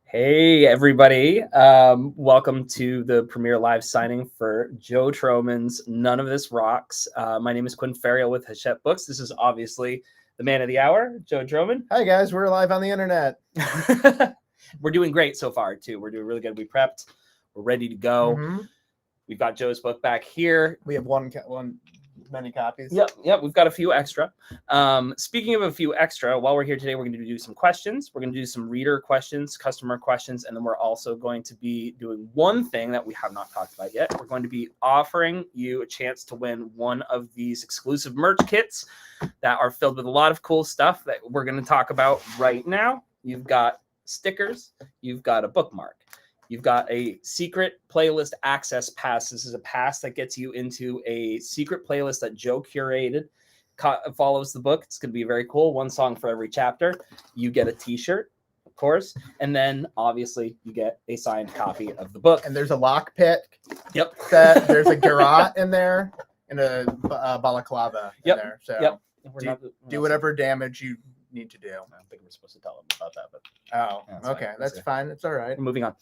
Hey, everybody. Welcome to the premiere live signing for Joe Trohman's None of This Rocks. My name is Quinn Ferriel with Hachette Books. This is obviously the man of the hour, Joe Trohman. Hi, guys. We're live on the internet. We're doing great so far, too. We're doing really good. We prepped. We're ready to go. Mm-hmm. We've got Joe's book back here. We have many copies. Yep. We've got a few extra. Speaking of a few extra, while we're here today, we're going to do some questions. We're going to do some reader questions, customer questions, and then we're also going to be doing one thing that we have not talked about yet. We're going to be offering you a chance to win one of these exclusive merch kits that are filled with a lot of cool stuff that we're going to talk about right now. You've got stickers. You've got a bookmark. You've got a secret playlist access pass. This is a pass that gets you into a secret playlist that Joe curated, follows the book. It's going to be very cool. One song for every chapter. You get a t-shirt, of course. And then, obviously, you get a signed copy of the book. And there's a lockpick. Yep. There's a garrote in there and a balaclava in there. So do whatever damage you need to do. I don't think we're supposed to tell them about that, but okay, that's fine. It's all right. We're moving on.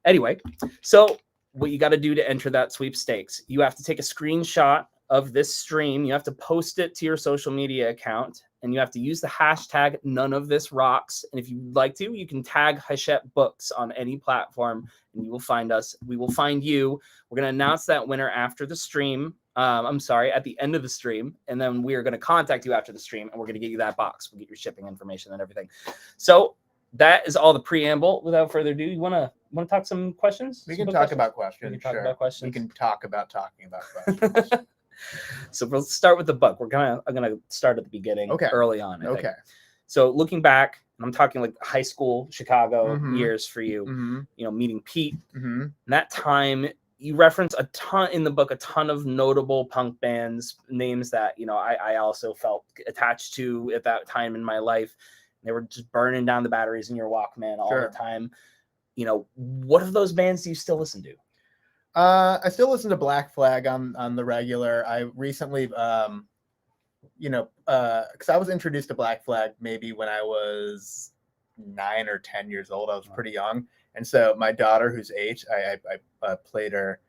Anyway, so what you got to do to enter that sweepstakes, you have to take a screenshot of this stream. You have to post it to your social media account, and you have to use the hashtag None of This Rocks. And if you'd like to, you can tag Hachette Books on any platform, and you will find us. We will find you. We're going to announce that winner after the stream. At the end of the stream, and then we are going to contact you after the stream, and we're going to get you that box. We'll get your shipping information and everything. So that is all the preamble. Without further ado, you want to talk some questions? We can talk about questions. We can talk about questions. We can talk about talking about questions. So we'll start with the book. I'm gonna start at the beginning, early on. I think. So looking back, I'm talking like high school Chicago years for you. You know, meeting Pete. And that time, you reference a ton in the book, a ton of notable punk bands, names that, I also felt attached to at that time in my life. They were just burning down the batteries in your Walkman all the time. What of those bands do you still listen to? I still listen to Black Flag on the regular. I recently, because I was introduced to Black Flag maybe when I was 9 or 10 years old. I was pretty young. And so my daughter, who's 8, I played her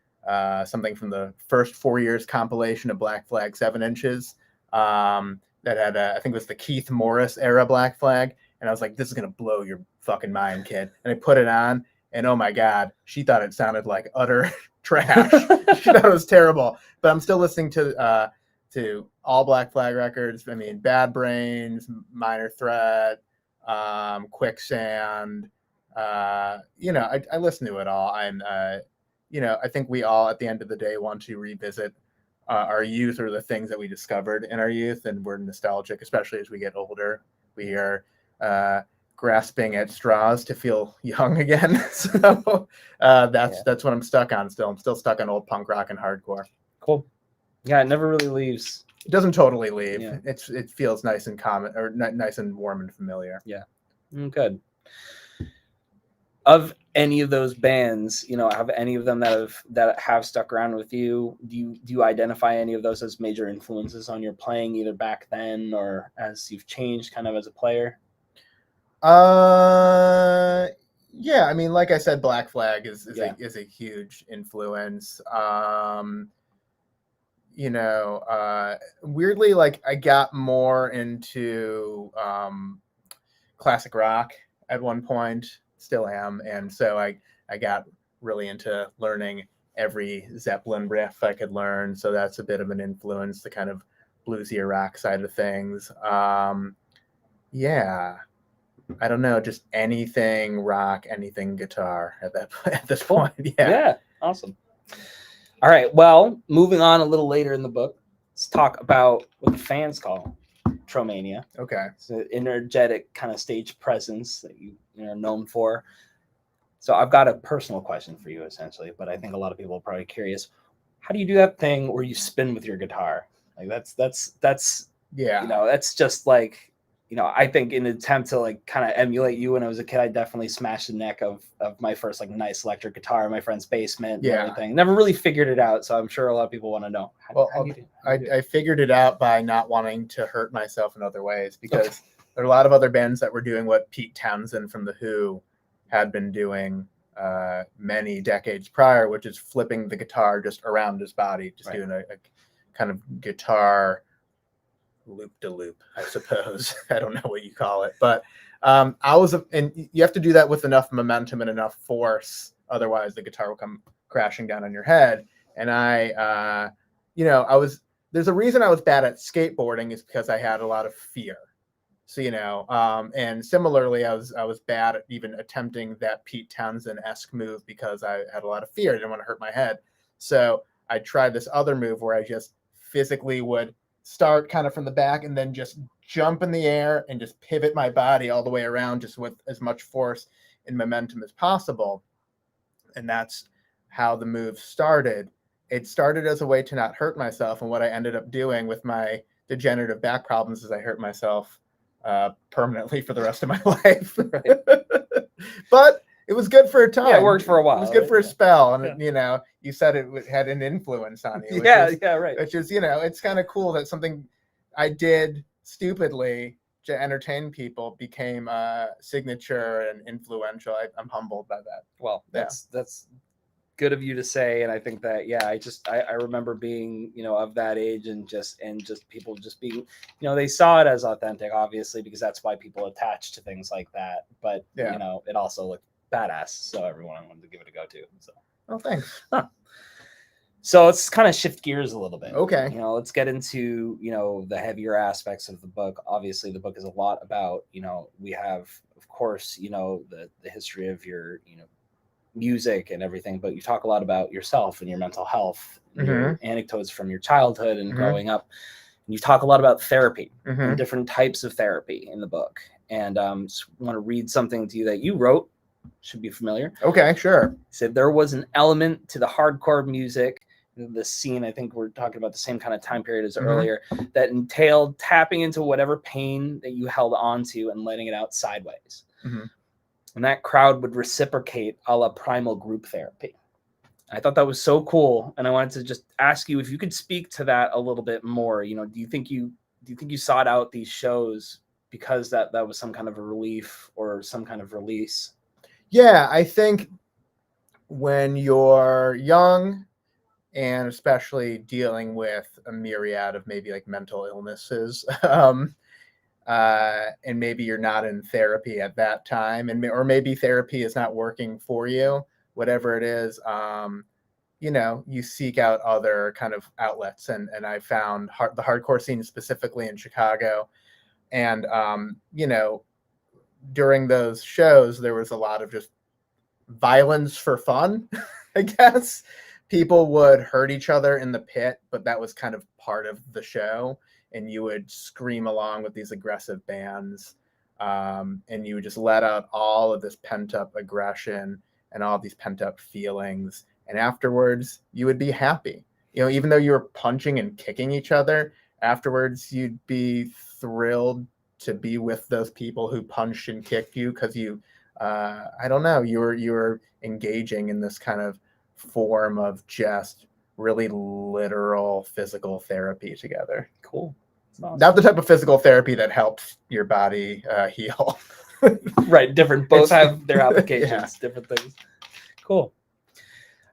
something from the first 4 years compilation of Black Flag 7 inches that had, I think it was the Keith Morris era Black Flag. And I was like, this is going to blow your fucking mind, kid. And I put it on, and oh my God, she thought it sounded like utter trash. She thought it was terrible. But I'm still listening to all Black Flag records. I mean, Bad Brains, Minor Threat, Quicksand. I listen to it all. And, I think we all, at the end of the day, want to revisit our youth or the things that we discovered in our youth. And we're nostalgic, especially as we get older. We are grasping at straws to feel young again. So that's what I'm stuck on still. I'm still stuck on old punk rock and hardcore. Cool. Yeah, it never really leaves. It doesn't totally leave. Yeah. It feels nice and common, or nice and warm and familiar. Yeah. Good. Of any of those bands, have any of them that have stuck around with you? Do you identify any of those as major influences on your playing, either back then or as you've changed kind of as a player? Yeah, I mean, like I said, Black Flag is a huge influence. Weirdly, like I got more into classic rock at one point, still am, and so I got really into learning every Zeppelin riff I could learn. So that's a bit of an influence, the kind of bluesier rock side of things. Yeah. I don't know, just anything rock, anything guitar at this point. Yeah, awesome. All right, well, moving on a little later in the book, let's talk about what the fans call Tromania. Okay. It's an energetic kind of stage presence that you're known for. So I've got a personal question for you, essentially, but I think a lot of people are probably curious. How do you do that thing where you spin with your guitar? Like that's yeah. That's just like, I think in an attempt to like kind of emulate you when I was a kid, I definitely smashed the neck of my first like nice electric guitar in my friend's basement and everything. Never really figured it out. So I'm sure a lot of people want to know. How do you do? I figured it out by not wanting to hurt myself in other ways, because there are a lot of other bands that were doing what Pete Townsend from The Who had been doing many decades prior, which is flipping the guitar just around his body, just doing a kind of guitar loop de loop, I suppose. I don't know what you call it, but and you have to do that with enough momentum and enough force, otherwise the guitar will come crashing down on your head. And there's a reason I was bad at skateboarding is because I had a lot of fear. So, and similarly, I was bad at even attempting that Pete Townsend-esque move because I had a lot of fear. I didn't want to hurt my head. So I tried this other move where I just physically would start kind of from the back and then just jump in the air and just pivot my body all the way around, just with as much force and momentum as possible. And that's how the move started. It started as a way to not hurt myself. And what I ended up doing with my degenerative back problems is I hurt myself permanently for the rest of my life. But it was good for a time. Yeah, it worked for a while. It was good for a spell. And, you said it had an influence on you. Right. Which is, it's kind of cool that something I did stupidly to entertain people became signature and influential. I'm humbled by that. Well, that's good of you to say. And I think that, I remember being, of that age and just people just being, they saw it as authentic, obviously, because that's why people attach to things like that. But, it also looked badass. So everyone wanted to give it a go too. So, oh, thanks. Huh. So let's kind of shift gears a little bit. Okay. Let's get into, the heavier aspects of the book. Obviously, the book is a lot about, we have, of course, the history of your, music and everything, but you talk a lot about yourself and your mental health, your anecdotes from your childhood and growing up. And you talk a lot about therapy and different types of therapy in the book. And just want to read something to you that you wrote. Should be familiar. Okay, sure. He said there was an element to the hardcore music, the scene, I think we're talking about the same kind of time period as earlier, that entailed tapping into whatever pain that you held on to and letting it out sideways. And that crowd would reciprocate a la primal group therapy. I thought that was so cool. And I wanted to just ask you if you could speak to that a little bit more. Do you think you sought out these shows because that was some kind of a relief or some kind of release? Yeah, I think when you're young and especially dealing with a myriad of maybe like mental illnesses, and maybe you're not in therapy at that time, or maybe therapy is not working for you, whatever it is, you seek out other kind of outlets. And I found the hardcore scene specifically in Chicago. And, during those shows, there was a lot of just violence for fun, I guess. People would hurt each other in the pit, but that was kind of part of the show. And you would scream along with these aggressive bands, and you would just let out all of this pent-up aggression and all these pent-up feelings. And afterwards, you would be happy. Even though you were punching and kicking each other, afterwards, you'd be thrilled to be with those people who punched and kicked you because you were engaging in this kind of form of just really literal physical therapy together. Cool. Awesome. Not the type of physical therapy that helps your body heal. Right. Both have their applications, different things. Cool.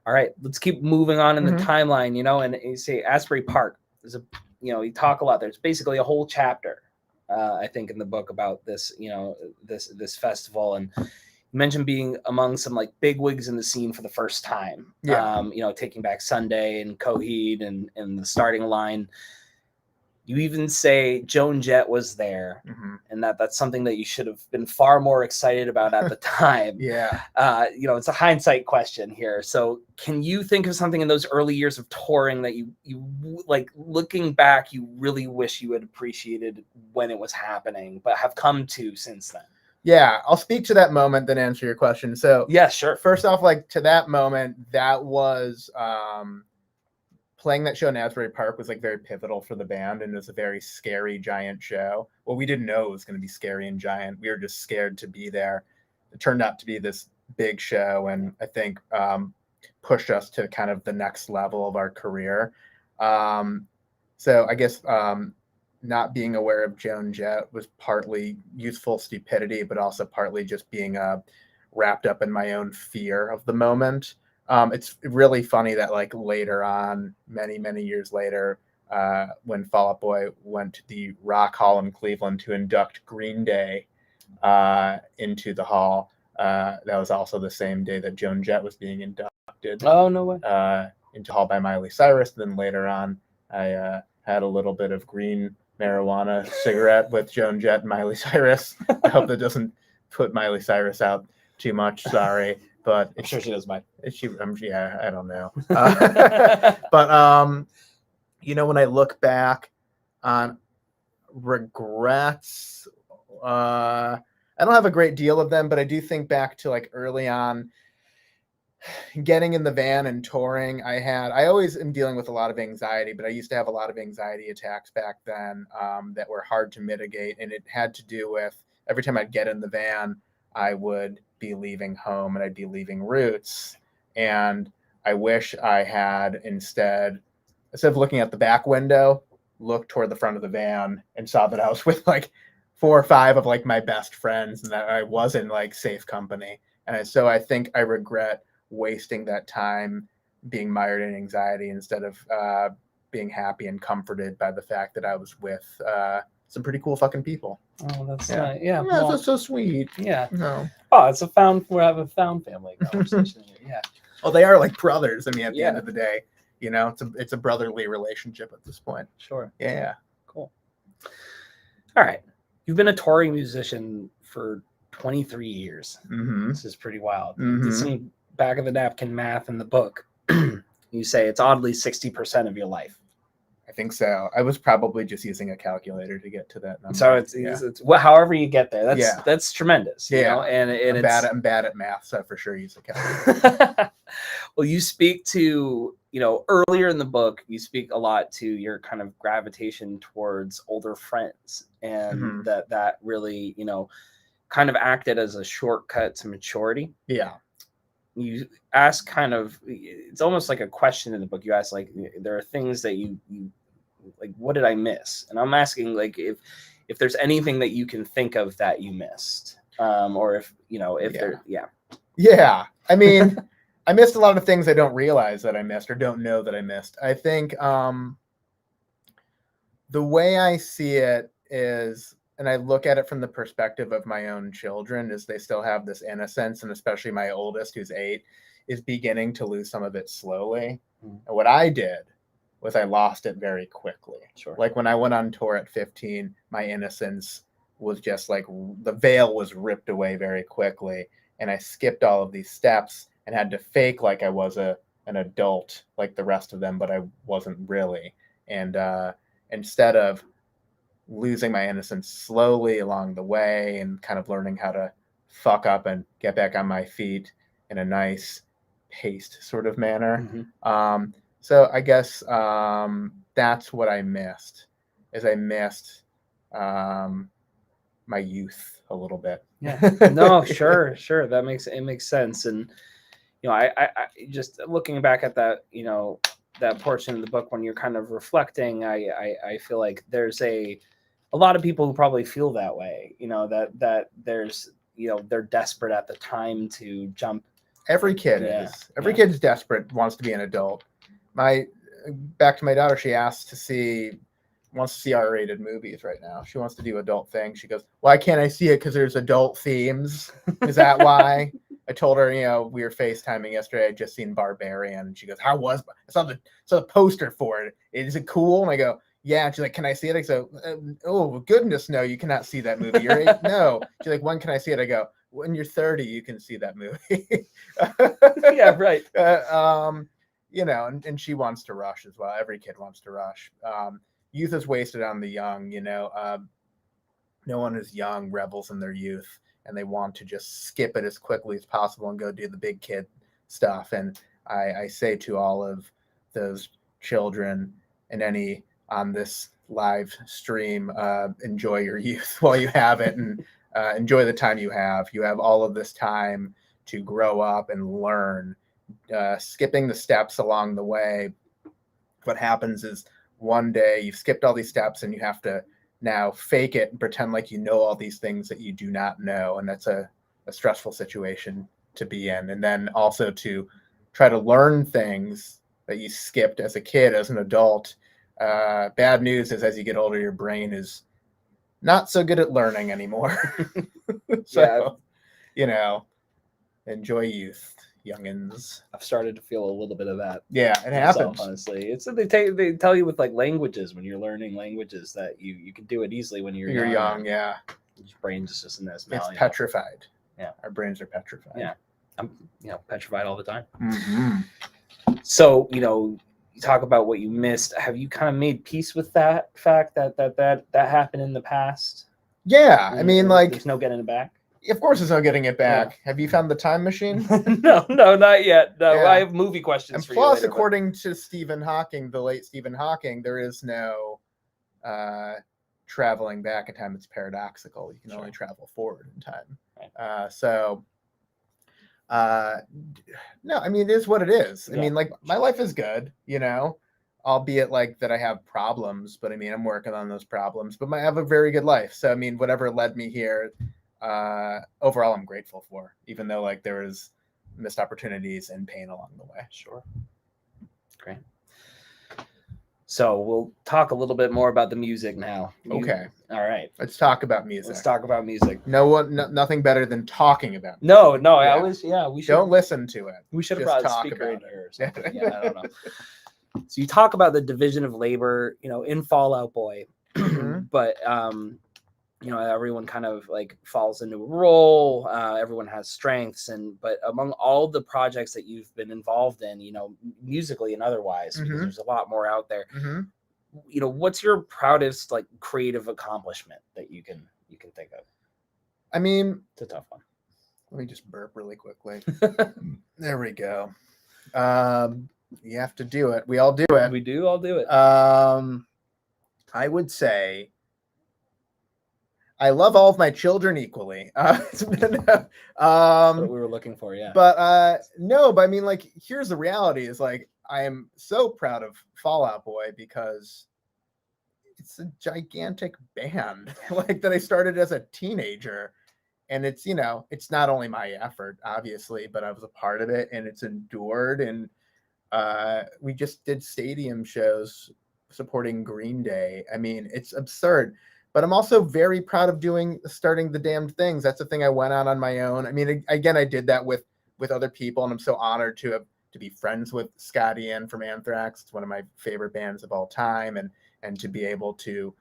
All right. Let's keep moving on in the timeline, and you say Asbury Park. There's you talk a lot. There's basically a whole chapter, I think, in the book about this, this festival. And you mentioned being among some like big wigs in the scene for the first time. Taking Back Sunday and Coheed and the starting line. You even say Joan Jett was there, and that's something that you should have been far more excited about at the time. It's a hindsight question here. So can you think of something in those early years of touring that you like, looking back, you really wish you had appreciated when it was happening, but have come to since then? Yeah, I'll speak to that moment, then answer your question. So yeah, sure. First off, like to that moment, that was playing that show in Asbury Park was like very pivotal for the band, and it was a very scary, giant show. Well, we didn't know it was going to be scary and giant. We were just scared to be there. It turned out to be this big show, and I think pushed us to kind of the next level of our career. So I guess not being aware of Joan Jett was partly youthful stupidity, but also partly just being a wrapped up in my own fear of the moment. It's really funny that like later on, many years later, when Fall Out Boy went to the Rock Hall in Cleveland to induct Green Day into the hall, that was also the same day that Joan Jett was being inducted. Oh, no way. Into hall by Miley Cyrus. Then later on, I had a little bit of green marijuana cigarette with Joan Jett and Miley Cyrus. I hope that doesn't put Miley Cyrus out too much. Sorry, but I'm sure she doesn't mind. Yeah, I don't know. But you know, when I look back on regrets, I don't have a great deal of them, but I do think back to like early on getting in the van and touring. I always am dealing with a lot of anxiety, but I used to have a lot of anxiety attacks back then that were hard to mitigate. And it had to do with every time I'd get in the van, I would be leaving home and I'd be leaving Roots. And I wish I had instead of looking at the back window, looked toward the front of the van and saw that I was with like 4 or 5 of like my best friends and that I was in like safe company. And so I think I regret wasting that time being mired in anxiety instead of being happy and comforted by the fact that I was with some pretty cool fucking people. Oh, that's Yeah. yeah. Well, that's so sweet. Yeah. No. Oh, we're having a found family conversation here. Yeah. Well, they are like brothers. I mean, at the Yeah. end of the day, you know, it's a brotherly relationship at this point. Sure. Yeah. Cool. All right. You've been a touring musician for 23 years. Mm-hmm. This is pretty wild. Mm-hmm. Did some back of the napkin math in the book. You say it's oddly 60% of your life. I think so. I was probably just using a calculator to get to that number. So it's well, however you get there. That's tremendous. You Yeah. know? And I'm bad at math, so I for sure use a calculator. Well, you speak to, you know, earlier in the book, you speak a lot to your kind of gravitation towards older friends, and that really, you know, kind of acted as a shortcut to maturity. Yeah. You ask kind of, it's almost like a question in the book. You ask like, there are things that you like, what did I miss? And I'm asking like if there's anything that you can think of that you missed, or if, you know, if there, Yeah. I mean, I missed a lot of things I don't realize that I missed or don't know that I missed. I think the way I see it is, and I look at it from the perspective of my own children, is they still have this innocence, and especially my oldest, who's 8, is beginning to lose some of it slowly. And what I did was I lost it very quickly. Sure. Like when I went on tour at 15, my innocence was just like the veil was ripped away very quickly, and I skipped all of these steps and had to fake like I was an adult like the rest of them, but I wasn't really. And instead of losing my innocence slowly along the way and kind of learning how to fuck up and get back on my feet in a nice paced sort of manner. So I guess that's what I missed, is I missed my youth a little bit. Yeah. No, sure. That makes sense. And, you know, I just looking back at that, you know, that portion of the book when you're kind of reflecting, I feel like there's a lot of people who probably feel that way, you know, that there's, you know, they're desperate at the time to jump. Every kid is. Every kid's desperate, wants to be an adult. Back to my daughter, she wants to see R-rated movies right now. She wants to do adult things. She goes, why can't I see it? Because there's adult themes. Is that why? I told her, you know, we were FaceTiming yesterday. I'd just seen Barbarian. And she goes, I saw the poster for it. Is it cool? And I go, yeah. And she's like, can I see it? I go, oh, goodness, no, you cannot see that movie. You're 8. No. She's like, when can I see it? I go, when you're 30, you can see that movie. Yeah, right. You know, and she wants to rush as well. Every kid wants to rush. Youth is wasted on the young, you know. No one is young, rebels in their youth, and they want to just skip it as quickly as possible and go do the big kid stuff. And I say to all of those children and any on this live stream, enjoy your youth while you have it, and enjoy the time you have. You have all of this time to grow up and learn. Skipping the steps along the way, what happens is one day you've skipped all these steps and you have to now fake it and pretend like you know all these things that you do not know. And that's a a stressful situation to be in, and then also to try to learn things that you skipped as a kid, as an adult. Bad news is, as you get older, your brain is not so good at learning anymore. So, enjoy youth, youngins. I've started to feel a little bit of that. Yeah, it myself, happens. honestly. It's they tell you with like languages, when you're learning languages, that you can do it easily when you're young. Yeah, your brain's just in this. It's petrified. Yeah, our brains are petrified. Yeah, I'm petrified all the time. Mm-hmm. So you talk about what you missed. Have you kind of made peace with that fact that happened in the past? Yeah, I mean, like, there's no getting it back. Of course, there's no getting it back. Yeah. Have you found the time machine? No, not yet. No, yeah. I have movie questions. And for plus, you later, according to Stephen Hawking, the late Stephen Hawking, there is no traveling back in time. It's paradoxical. You can only travel forward in time. Right. No, I mean, it is what it is. I mean, like, my life is good, albeit like that I have problems, but I mean, I'm working on those problems, but I have a very good life. So, I mean, whatever led me here, overall, I'm grateful for, even though like there was missed opportunities and pain along the way. Sure. Great. So we'll talk a little bit more about the music now. Okay. All right. Let's talk about music. Let's talk about music. Nothing better than talking about music. No. Yeah. We should. Don't listen to it. We should have brought a speaker in here or something. Yeah, I don't know. So you talk about the division of labor, in Fall Out Boy, but everyone kind of like falls into a role. Everyone has strengths, but among all the projects that you've been involved in, musically and otherwise, because there's a lot more out there. What's your proudest like creative accomplishment that you can think of? I mean, it's a tough one. Let me just burp really quickly. There we go. You have to do it. We all do it. We do all do it. I would say I love all of my children equally. That's what we were looking for, yeah. But I mean, like, here's the reality: is like I am so proud of Fall Out Boy because it's a gigantic band, like that I started as a teenager, and it's it's not only my effort, obviously, but I was a part of it, and it's endured. And we just did stadium shows supporting Green Day. I mean, it's absurd. But I'm also very proud of starting the damned things. That's the thing I went on my own. I mean, again, I did that with other people, and I'm so honored to be friends with Scott Ian from Anthrax. It's one of my favorite bands of all time, and to be able to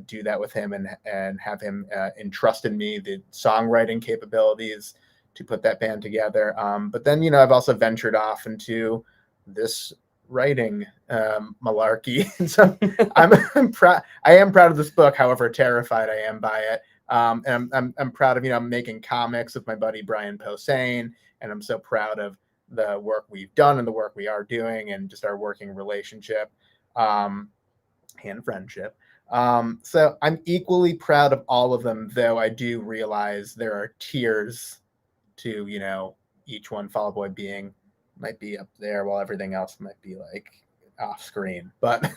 do that with him and have him entrust in me the songwriting capabilities to put that band together. But then, I've also ventured off into this writing malarkey. So I'm proud. I am proud of this book, however terrified I am by it. And I'm proud of I'm making comics with my buddy Brian Posehn, and I'm so proud of the work we've done and the work we are doing, and just our working relationship and friendship. So I'm equally proud of all of them, though I do realize there are tiers to each one. Fall Out Boy might be up there while everything else might be like off screen. But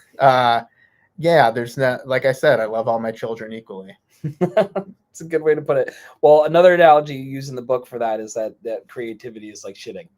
there's not, like I said, I love all my children equally. It's a good way to put it. Well, another analogy you use in the book for that is that creativity is like shitting.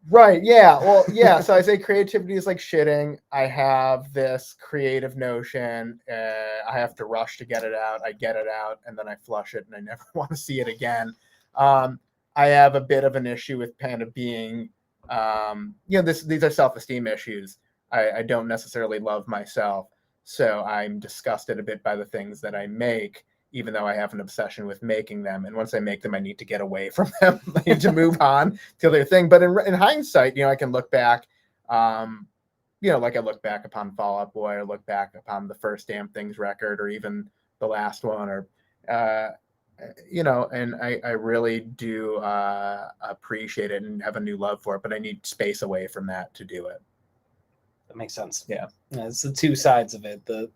Right. Yeah. Well, yeah. So I say creativity is like shitting. I have this creative notion. I have to rush to get it out. I get it out, and then I flush it, and I never want to see it again. I have a bit of an issue with kind of being, these are self-esteem issues. I don't necessarily love myself, so I'm disgusted a bit by the things that I make, even though I have an obsession with making them. And once I make them, I need to get away from them. I need to move on to their thing. But in hindsight, I can look back, like I look back upon Fall Out Boy, or look back upon the first Damn Things record, or even the last one, or, and I really do appreciate it and have a new love for it, but I need space away from that to do it. That makes sense. Yeah. It's the two sides of it, the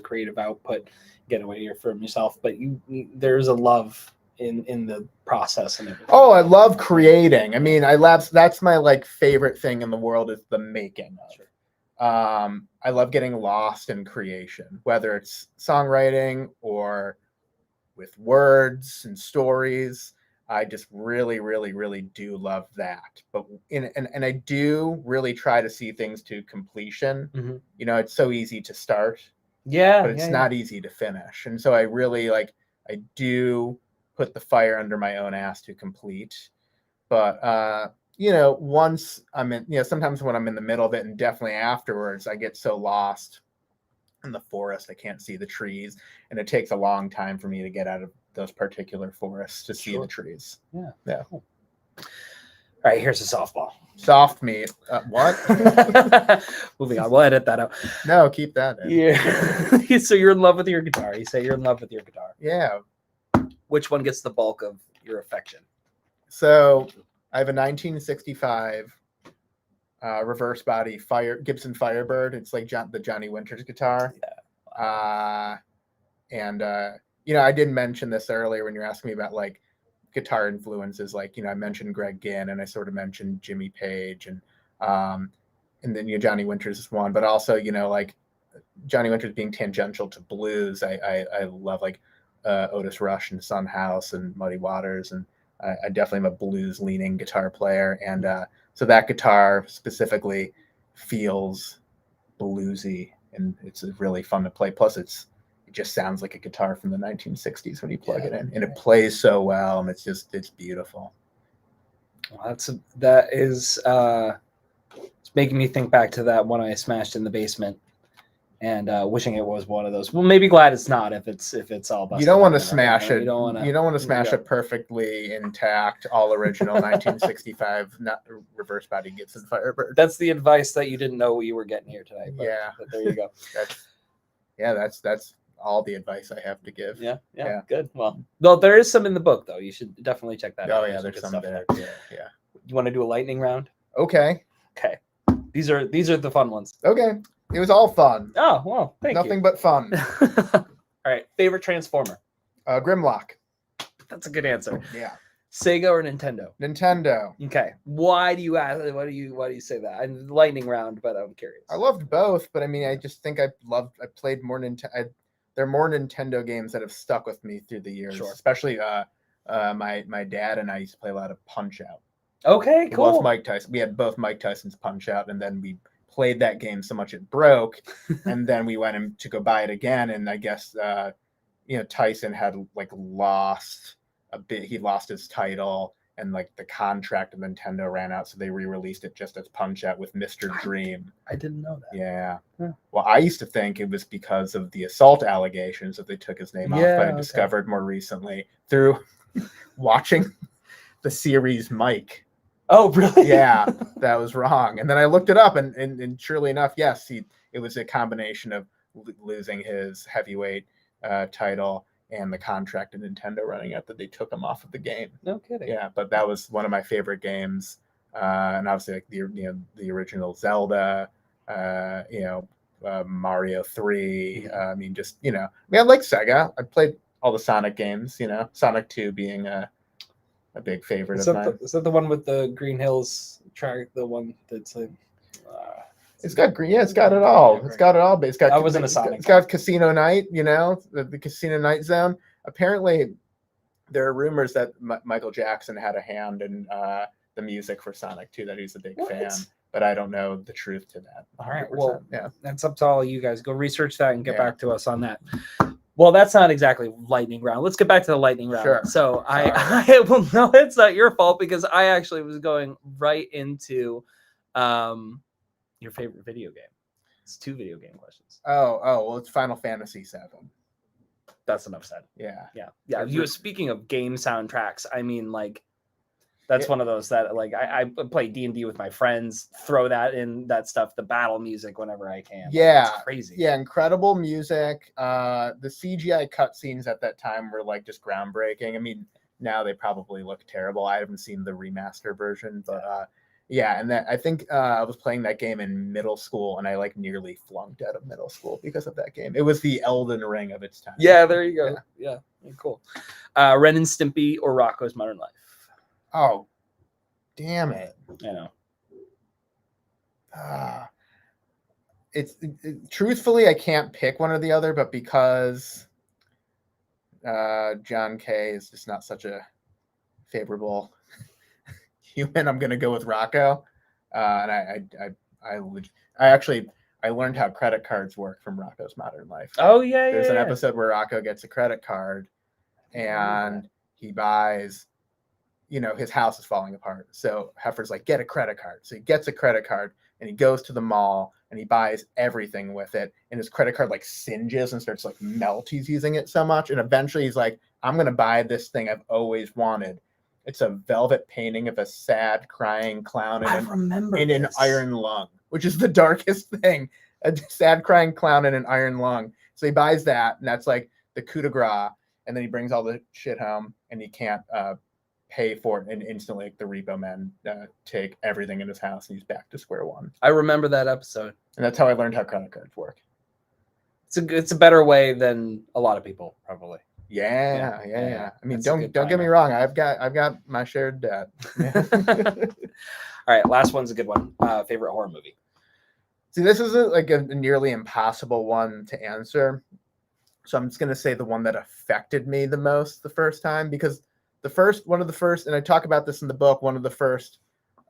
creative output, get away from yourself, but there's a love in the process and everything. Oh, I love creating. I mean, that's my like favorite thing in the world, is the making of. Sure. I love getting lost in creation, whether it's songwriting or with words and stories. I just really, really, really do love that. But and I do really try to see things to completion. Mm-hmm. You know, it's so easy to start, Yeah, but it's not easy to finish. And so I really I do put the fire under my own ass to complete. But you know, once I'm in, you know, sometimes when I'm in the middle of it and definitely afterwards, I get so lost in the forest, I can't see the trees. And it takes a long time for me to get out of those particular forests to see the trees. Yeah. Yeah. Cool. All right, here's a softball. Soft meat. What? Moving on. We'll edit that out. No, keep that in. Yeah. So you're in love with your guitar. You say you're in love with your guitar. Yeah. Which one gets the bulk of your affection? So I have a 1965 reverse body Gibson Firebird. It's like the Johnny Winters guitar. Yeah. And you know, I did mention this earlier when you're asking me about like guitar influences. Like, you know, I mentioned Greg Ginn and I sort of mentioned Jimmy Page and then, you know, Johnny Winters is one, but also, you know, like Johnny Winters being tangential to blues. I love like Otis Rush and Son House and Muddy Waters, and I definitely am a blues leaning guitar player. And so that guitar specifically feels bluesy and it's really fun to play. Plus it just sounds like a guitar from the 1960s when you plug it in, and it plays so well, and it's beautiful. Well, it's making me think back to that one I smashed in the basement, and wishing it was one of those. Well, maybe glad it's not if it's all busted. You don't want to up, smash it. You don't want to smash it perfectly intact, all original 1965 not reverse body Gibson Firebird. That's the advice that you didn't know you were getting here today. But there you go. That's all the advice I have to give. Yeah. Good. Well, there is some in the book though. You should definitely check that out. Oh yeah, there's some there. Yeah. You want to do a lightning round? Okay. These are the fun ones. Okay. It was all fun. Oh, well, thank you. Nothing but fun. All right. Favorite Transformer? Grimlock. That's a good answer. Yeah. Sega or Nintendo? Nintendo. Okay. Why do you ask? Why do you say that? I'm lightning round, but I'm curious. I loved both, but I mean, I just think I played more Nintendo. There are more Nintendo games that have stuck with me through the years. Sure. Especially my dad and I used to play a lot of Punch Out. Okay, cool. Both Mike Tyson. We had both Mike Tyson's Punch Out, and then we played that game so much it broke, and then we went to go buy it again, and I guess you know, Tyson had like lost a bit. He lost his title, and like the contract of Nintendo ran out, so they re-released it just as Punch Out with Mr. Dream. I didn't know that. Yeah. Well, I used to think it was because of the assault allegations that they took his name off, but I discovered more recently through watching the series Mike. Oh, really? Yeah, that was wrong. And then I looked it up, and surely enough, yes, it was a combination of losing his heavyweight title and the contract of Nintendo running out that they took him off of the game. No kidding. Yeah, but that was one of my favorite games, and obviously like the original Zelda, Mario 3. I mean, I like Sega. I played all the Sonic games. You know, Sonic 2 being a big favorite of mine. Is that the one with the Green Hills track? The one that's like. It's got green. Yeah, it's got it all. It's got it all. But it's got. I wasn't a Sonic. It's got Casino Night. You know, the Casino Night Zone. Apparently, there are rumors that Michael Jackson had a hand in the music for Sonic 2. That he's a big fan. But I don't know the truth to that. 100%. All right. Well, yeah, that's up to all of you guys. Go research that and get back to us on that. Well, that's not exactly lightning round. Let's get back to the lightning round. Sure. So I will know it's not your fault because I actually was going right into your favorite video game. It's 2 video game questions. Oh, well, it's Final Fantasy VII. That's enough said. Yeah. You speaking of game soundtracks, I mean, like, that's one of those that like I play D&D with my friends, throw that stuff, the battle music whenever I can. Yeah. It's crazy. Yeah, incredible music. The CGI cutscenes at that time were like just groundbreaking. I mean, now they probably look terrible. I haven't seen the remaster version, but and that I think I was playing that game in middle school, and I like nearly flunked out of middle school because of that game. It was the Elden Ring of its time. Yeah, there you go. Yeah cool. Ren and Stimpy or Rocko's Modern Life? Oh, damn it! I know. Truthfully, I can't pick one or the other, but because John Kay is just not such a favorable human, I'm going to go with Rocco. And I learned how credit cards work from Rocco's Modern Life. Oh yeah, There's yeah, an yeah. episode where Rocco gets a credit card and he buys, his house is falling apart. So Heifer's like, get a credit card. So he gets a credit card and he goes to the mall and he buys everything with it. And his credit card like singes and starts like melt. He's using it so much. And eventually he's like, I'm going to buy this thing I've always wanted. It's a velvet painting of a sad crying clown in an iron lung, which is the darkest thing. A sad crying clown in an iron lung. So he buys that, and that's like the coup de grace. And then he brings all the shit home, and he can't pay for it. And instantly, like, the repo men take everything in his house, and he's back to square one. I remember that episode. And that's how I learned how credit cards work. It's a better way than a lot of people probably. Yeah. I mean, don't get me wrong. I've got my shared debt. All right, last one's a good one. Favorite horror movie. See, this is a nearly impossible one to answer. So I'm just gonna say the one that affected me the most the first time, because one of the first, and I talk about this in the book, one of the first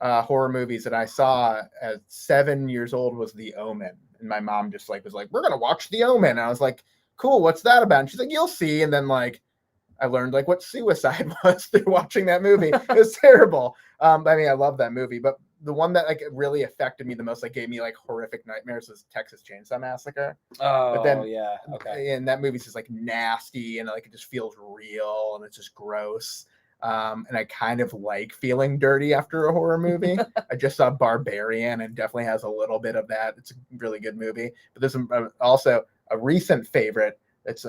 horror movies that I saw at 7 years old was The Omen, and my mom just was like, we're gonna watch The Omen. And I was like, cool, what's that about? And she's like, you'll see. And then I learned what suicide was through watching that movie. It was terrible. I love that movie, but the one that really affected me the most, gave me horrific nightmares, was Texas Chainsaw Massacre. Oh, but then, yeah, okay. And that movie's just nasty, and it just feels real, and it's just gross. And I kind of like feeling dirty after a horror movie. I just saw Barbarian, and definitely has a little bit of that. It's a really good movie. But there's also a recent favorite that's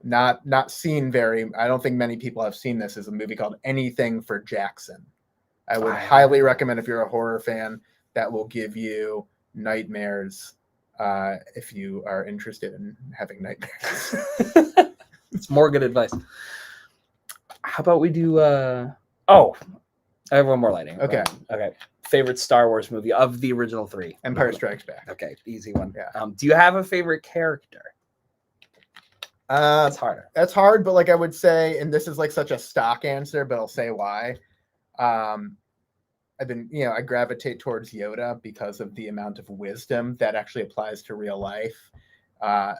not seen very. I don't think many people have seen this. Is a movie called Anything for Jackson. I would highly recommend, if you're a horror fan, that will give you nightmares if you are interested in having nightmares. It's more good advice. How about we do I have one more lighting. Okay. Favorite Star Wars movie of the original 3? Empire Strikes Back. Okay, easy one. Yeah. Do you have a favorite character? That's harder. That's hard, but I would say, and this is such a stock answer, but I'll say why. I've been, I gravitate towards Yoda because of the amount of wisdom that actually applies to real life. One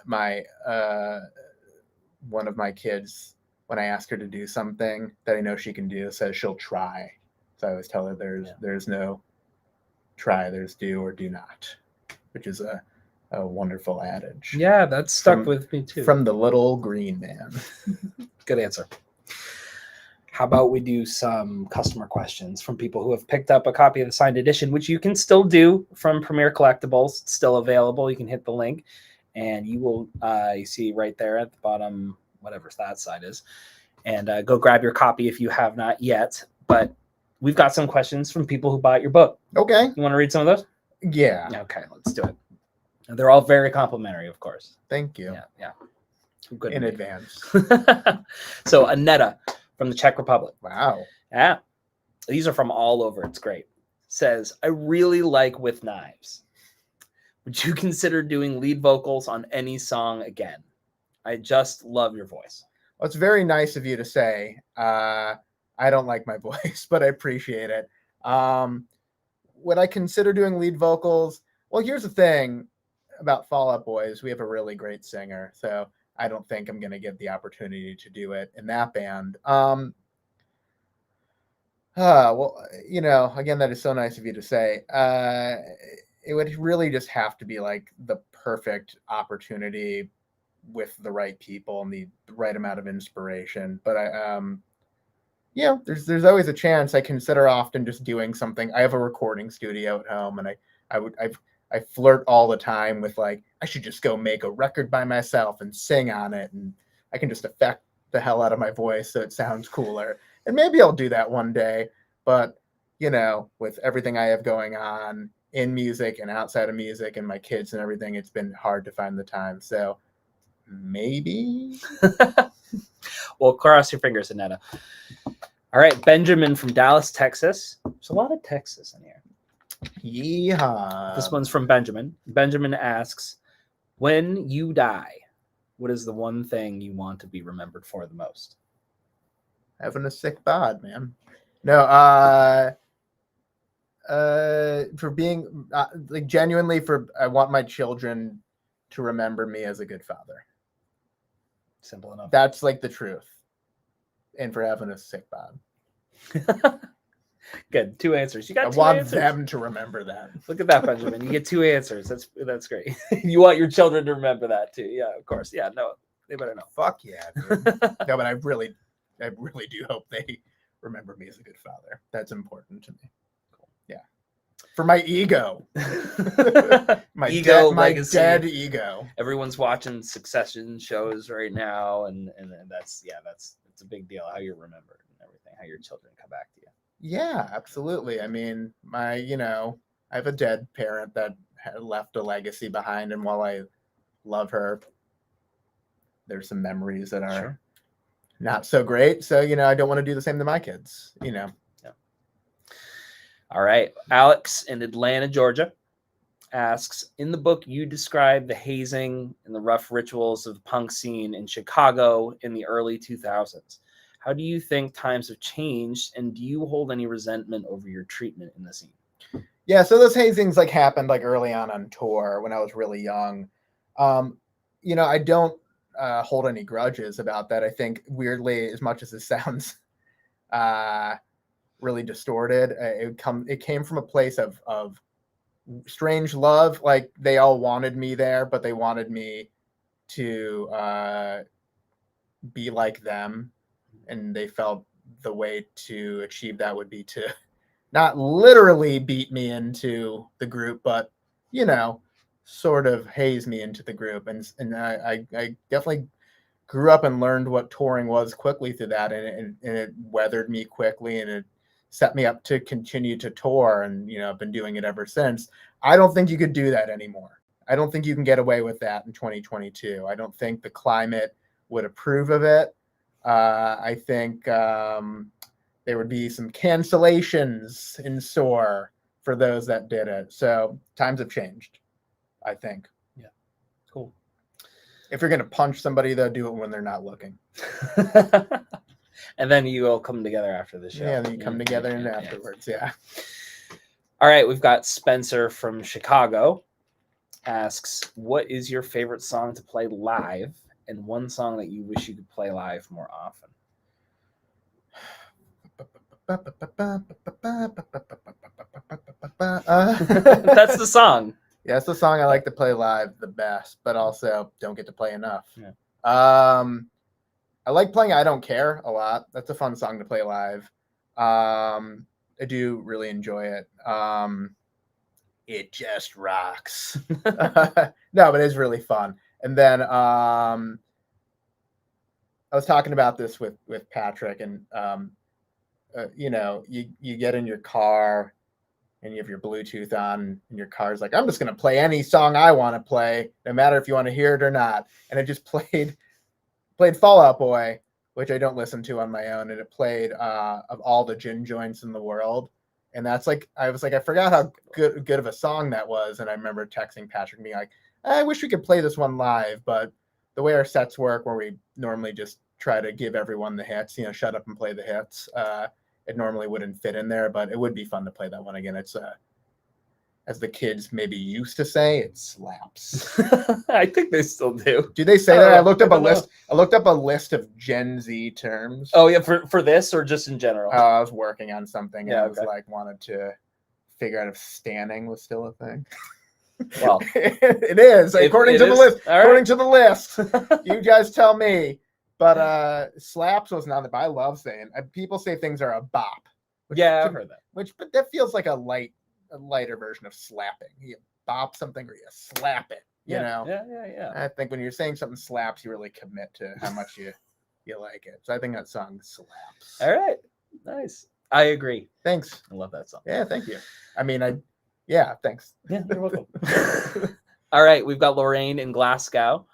of my kids, when I ask her to do something that I know she can do, says she'll try. So I always tell her there's no try, there's do or do not, which is a wonderful adage. Yeah, that's stuck with me too. From the little green man. Good answer. How about we do some customer questions from people who have picked up a copy of the signed edition, which you can still do from Premier Collectibles. It's still available. You can hit the link, and you will you see right there at the bottom, whatever that side is, and go grab your copy if you have not yet. But we've got some questions from people who bought your book. Okay. You want to read some of those? Yeah. Okay, let's do it. And they're all very complimentary, of course. Thank you. Yeah. Good in advance. So Aneta from the Czech Republic. Wow. Yeah. These are from all over. It's great. Says, I really like With Knives. Would you consider doing lead vocals on any song again? I just love your voice. Well, it's very nice of you to say. I don't like my voice, but I appreciate it. Would I consider doing lead vocals? Well, here's the thing about Fall Out Boys. We have a really great singer, so I don't think I'm going to get the opportunity to do it in that band. Well, again, that is so nice of you to say. It would really just have to be the perfect opportunity with the right people and the right amount of inspiration. But there's always a chance. I consider often just doing something. I have a recording studio at home, and I flirt all the time with I should just go make a record by myself and sing on it, and I can just affect the hell out of my voice so it sounds cooler. And maybe I'll do that one day. But with everything I have going on in music and outside of music and my kids and everything, it's been hard to find the time. So maybe. Well, cross your fingers, Aneta. All right, Benjamin from Dallas, Texas. There's a lot of Texas in here. Yeehaw. This one's from Benjamin. Benjamin asks, when you die, what is the one thing you want to be remembered for the most? Having a sick bod, man. No, for being like genuinely I want my children to remember me as a good father. Simple enough. That's like the truth. And for having a sick bod. Good. 2 answers. You got I 2 want answers. them to remember that. Look at that, Benjamin. You get 2 answers. That's great. You want your children to remember that too. Yeah, of course. Yeah, no, they better know. Fuck yeah, dude. No, but I really do hope they remember me as a good father. That's important to me. Cool. Yeah. For my ego. my legacy. dead ego. Everyone's watching Succession shows right now, and that's it's a big deal how you're remembered and everything, how your children come back to you. Yeah, absolutely. I mean, I have a dead parent that had left a legacy behind, and while I love her, there's some memories that are not so great. So, I don't want to do the same to my kids, Yeah. All right. Alex in Atlanta, Georgia asks, in the book, you describe the hazing and the rough rituals of the punk scene in Chicago in the early 2000s. How do you think times have changed, and do you hold any resentment over your treatment in the scene? Yeah, so those hazings happened early on tour when I was really young. I don't hold any grudges about that. I think weirdly, as much as it sounds really distorted, it came from a place of strange love. Like they all wanted me there, but they wanted me to be like them. And they felt the way to achieve that would be to not literally beat me into the group, but, sort of haze me into the group. And I definitely grew up and learned what touring was quickly through that. And it weathered me quickly, and it set me up to continue to tour. And, I've been doing it ever since. I don't think you could do that anymore. I don't think you can get away with that in 2022. I don't think the climate would approve of it. I think there would be some cancellations in store for those that did it. So times have changed, I think. Yeah. Cool. If you're going to punch somebody, though, do it when they're not looking. And then you all come together after the show. Yeah, then you come together and afterwards. Yeah. All right. We've got Spencer from Chicago asks, what is your favorite song to play live? And one song that you wish you could play live more often? That's the song. Yeah, that's the song I like to play live the best, but also don't get to play enough. Yeah. I like playing I Don't Care a lot. That's a fun song to play live. I do really enjoy it. It just rocks. No, but it's really fun. And then I was talking about this with Patrick, and you get in your car and you have your Bluetooth on, and your car's like, I'm just gonna play any song I want to play, no matter if you want to hear it or not. And it just played Fall Out Boy, which I don't listen to on my own, and it played of all the gin joints in the world. And that's I was like, I forgot how good of a song that was. And I remember texting Patrick and being like, I wish we could play this one live, but the way our sets work, where we normally just try to give everyone the hits, shut up and play the hits, it normally wouldn't fit in there, but it would be fun to play that one again. It's as the kids maybe used to say, it slaps. I think they still do. Do they say that? I looked up a list. I looked up a list of Gen Z terms. Oh yeah, for this or just in general? I was working on something, and yeah, I was wanted to figure out if standing was still a thing. Well, it is according to the list. According to the list, you guys tell me. But slaps wasn't on it. But I love saying people say things are a bop. I've heard that. But that feels like a lighter version of slapping. You bop something or you slap it. You know. Yeah. I think when you're saying something slaps, you really commit to how much you like it. So I think that song slaps. All right, nice. I agree. Thanks. I love that song. Yeah, thank you. I mean, yeah, thanks. Yeah, you're welcome. All right, we've got Lorraine in Glasgow.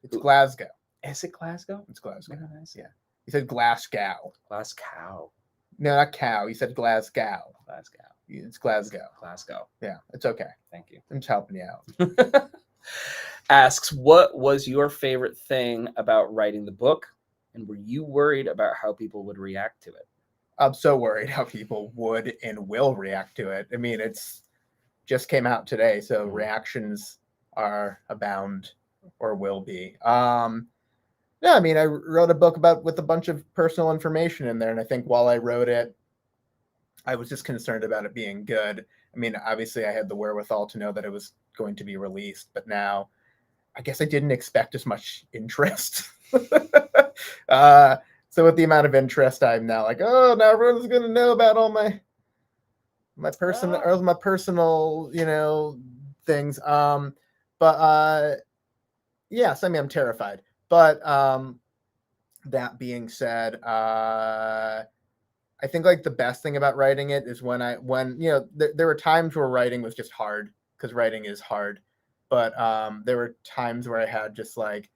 It's Glasgow. Is it Glasgow? It's Glasgow. Oh, nice. Yeah. You said Glasgow. Glasgow. No, not cow. You said Glasgow. Glasgow. It's Glasgow. Glasgow. Yeah, it's okay. Thank you. I'm just helping you out. Asks, what was your favorite thing about writing the book, And were you worried about how people would react to it? I'm so worried how people would and will react to it. I mean, it's just came out today, so reactions are abound or will be. Yeah, I mean, I wrote a book with a bunch of personal information in there, and I think while I wrote it, I was just concerned about it being good. I mean, obviously, I had the wherewithal to know that it was going to be released, but now I guess I didn't expect as much interest. So with the amount of interest, I'm now like, oh, now everyone's going to know about all my personal, things. Yes, I mean, I'm terrified. But that being said, I think like the best thing about writing it is when there were times where writing was just hard, because writing is hard. But there were times where I had just like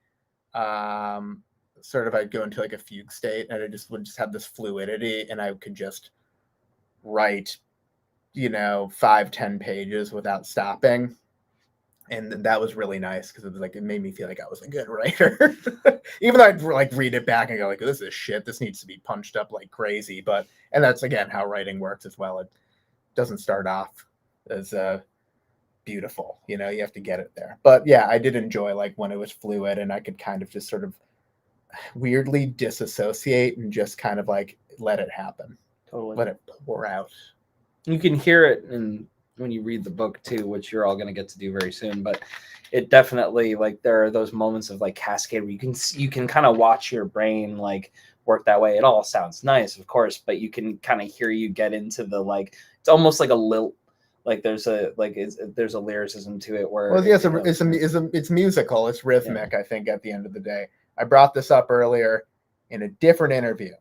sort of I'd go into like a fugue state, and I would just have this fluidity, and I could just write 5-10 pages without stopping. And that was really nice, because it made me feel like I was a good writer. Even though I'd like read it back and go like, this is shit, this needs to be punched up like crazy. And that's again how writing works as well. It doesn't start off as beautiful, you have to get it there. But yeah, I did enjoy like when it was fluid, and I could kind of just sort of weirdly disassociate and just kind of like let it happen. Totally. Let it pour out. You can hear it when you read the book too, which you're all going to get to do very soon. But it definitely, like, there are those moments of like cascade where you can kind of watch your brain like work that way. It all sounds nice, of course, but you can kind of hear you get into the like, it's almost like a lilt. Like there's a lyricism to it where it's musical, it's rhythmic. Yeah. I think at the end of the day, I brought this up earlier in a different interview,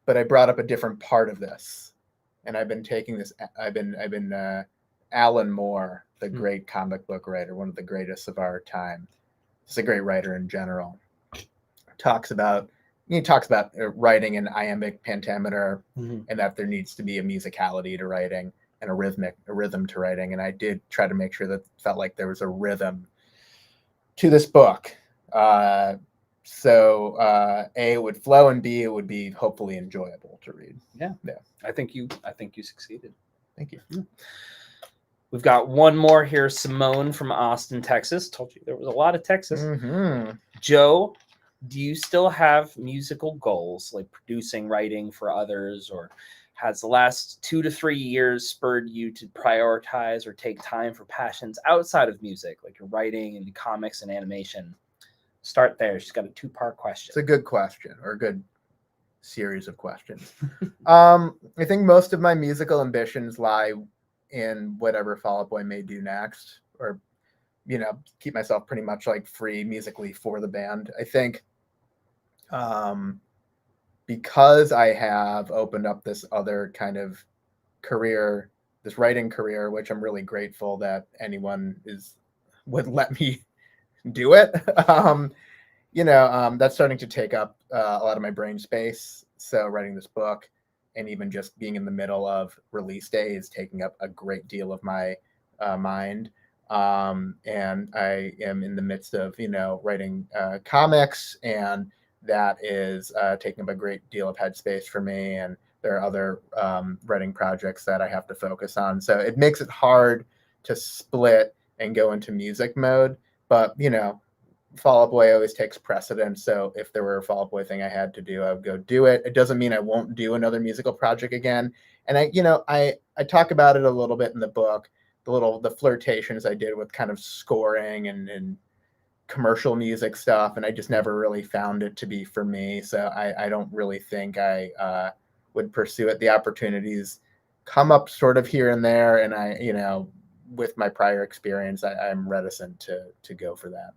but I brought up a different part of this, and I've been taking this. I've been Alan Moore, the great comic book writer, one of the greatest of our time. He's a great writer in general. He talks about writing in iambic pentameter, and that there needs to be a musicality to writing and a rhythm to writing. And I did try to make sure that it felt like there was a rhythm to this book. So A, it would flow, and B, it would be hopefully enjoyable to read. Yeah. I think you succeeded. Thank you. Yeah. We've got one more here. Simone from Austin, Texas. Told you there was a lot of Texas. Joe, do you still have musical goals, like producing, writing for others, or has the last 2 to 3 years spurred you to prioritize or take time for passions outside of music, like your writing and comics and animation? Start there. She's got a 2-part question. It's a good question, or a good series of questions. I think most of my musical ambitions lie in whatever Fall Out Boy may do next, or keep myself pretty much like free musically for the band. I think because I have opened up this other kind of career, this writing career, which I'm really grateful that anyone would let me do it. That's starting to take up a lot of my brain space. So writing this book, and even just being in the middle of release day, is taking up a great deal of my mind. And I am in the midst of, writing comics, and that is taking up a great deal of headspace for me. And there are other writing projects that I have to focus on. So it makes it hard to split and go into music mode. But, Fall Out Boy always takes precedence. So if there were a Fall Out Boy thing I had to do, I would go do it. It doesn't mean I won't do another musical project again. And I talk about it a little bit in the book, the flirtations I did with kind of scoring and commercial music stuff. And I just never really found it to be for me. So I don't really think I would pursue it. The opportunities come up sort of here and there. And I, with my prior experience, I'm reticent to go for that.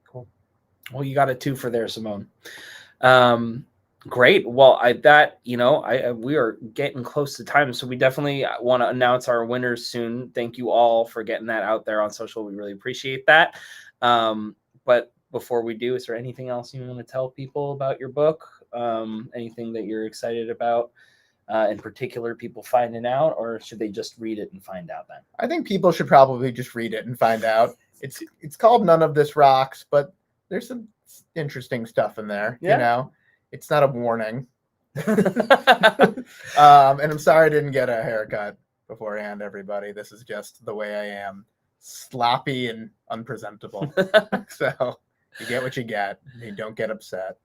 Cool. Well, you got a 2 for there, Simone. Great. Well, we are getting close to time, so we definitely want to announce our winners soon. Thank you all for getting that out there on social. We really appreciate that. But before we do, is there anything else you want to tell people about your book? Anything that you're excited about, in particular, people finding out, or should they just read it and find out then? I think people should probably just read it and find out. It's called None of This Rocks, but there's some interesting stuff in there. Yeah. You know, it's not a warning. And I'm sorry I didn't get a haircut beforehand, everybody. This is just the way I am. Sloppy and unpresentable. So you get what you get. You don't get upset.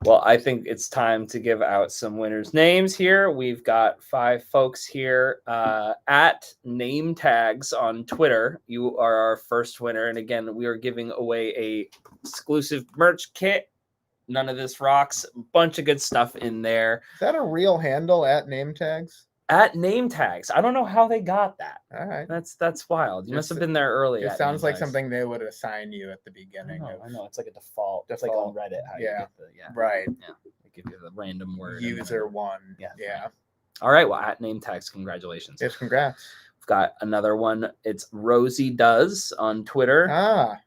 Well, I think it's time to give out some winners' names here. We've got 5 folks here at name tags on Twitter. You are our first winner. And again, we are giving away a exclusive merch kit. None of this rocks. A bunch of good stuff in there. Is that a real handle at name tags? At name tags. I don't know how they got that. All right. That's wild. You must have been there early. It sounds like tags. something they would assign you at the beginning. I know. It's like a default. It's like on Reddit. How you get the, right. Yeah. They give you the random word. User one. Yeah. All right. Well, at name tags, congratulations. Yes, congrats. We've got another one. It's Rosie Does on Twitter. Ah.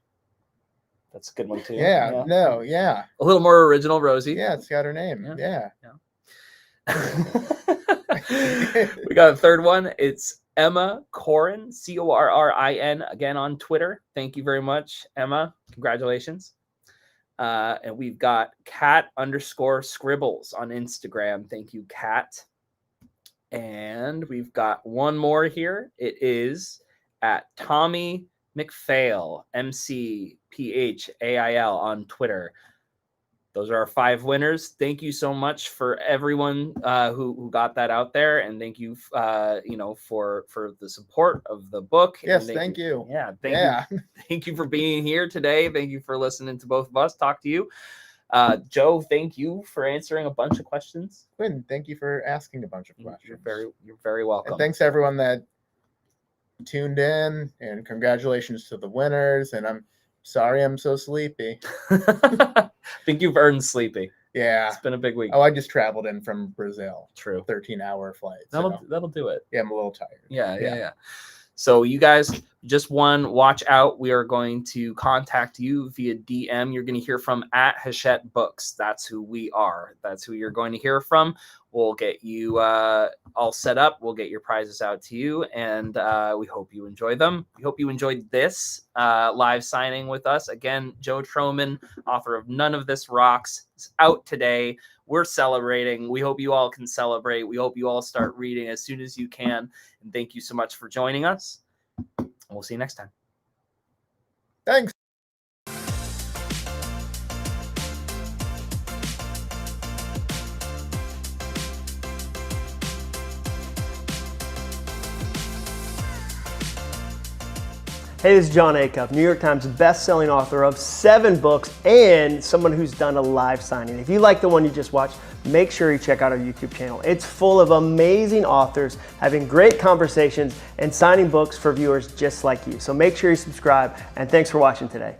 That's a good one too. Yeah. No. Yeah. A little more original, Rosie. Yeah, it's got her name. Yeah. We got a third one. It's Emma Corin, Corrin, again on Twitter. Thank you very much, Emma. Congratulations. And we've got cat_scribbles on Instagram. Thank you, Cat. And we've got one more here. It is at Tommy McPhail, MCPHAIL on Twitter. Those are our 5 winners. Thank you so much for everyone who got that out there, and thank you, for the support of the book. Yes, and thank you. Yeah, thank you. Thank you for being here today. Thank you for listening to both of us talk to you. Joe, thank you for answering a bunch of questions. Quinn, thank you for asking a bunch of questions. You're very welcome. And thanks to everyone that tuned in, and congratulations to the winners. And I'm sorry I'm so sleepy. I think you've earned sleepy. Yeah. It's been a big week. Oh, I just traveled in from Brazil. True. 13-hour flight. That'll do it. Yeah, I'm a little tired. Yeah. So you guys just watch out. We are going to contact you via DM. You're going to hear from at Hachette Books. That's who we are. That's who you're going to hear from. We'll get you all set up. We'll get your prizes out to you, and we hope you enjoy them. We hope you enjoyed this live signing with us. Again, Joe Trohman, author of None of This Rocks, is out today. We're celebrating. We hope you all can celebrate. We hope you all start reading as soon as you can. And thank you so much for joining us. We'll see you next time. Thanks. Hey, this is John Acuff, New York Times best-selling author of 7 books and someone who's done a live signing. If you like the one you just watched, make sure you check out our YouTube channel. It's full of amazing authors having great conversations and signing books for viewers just like you. So make sure you subscribe, and thanks for watching today.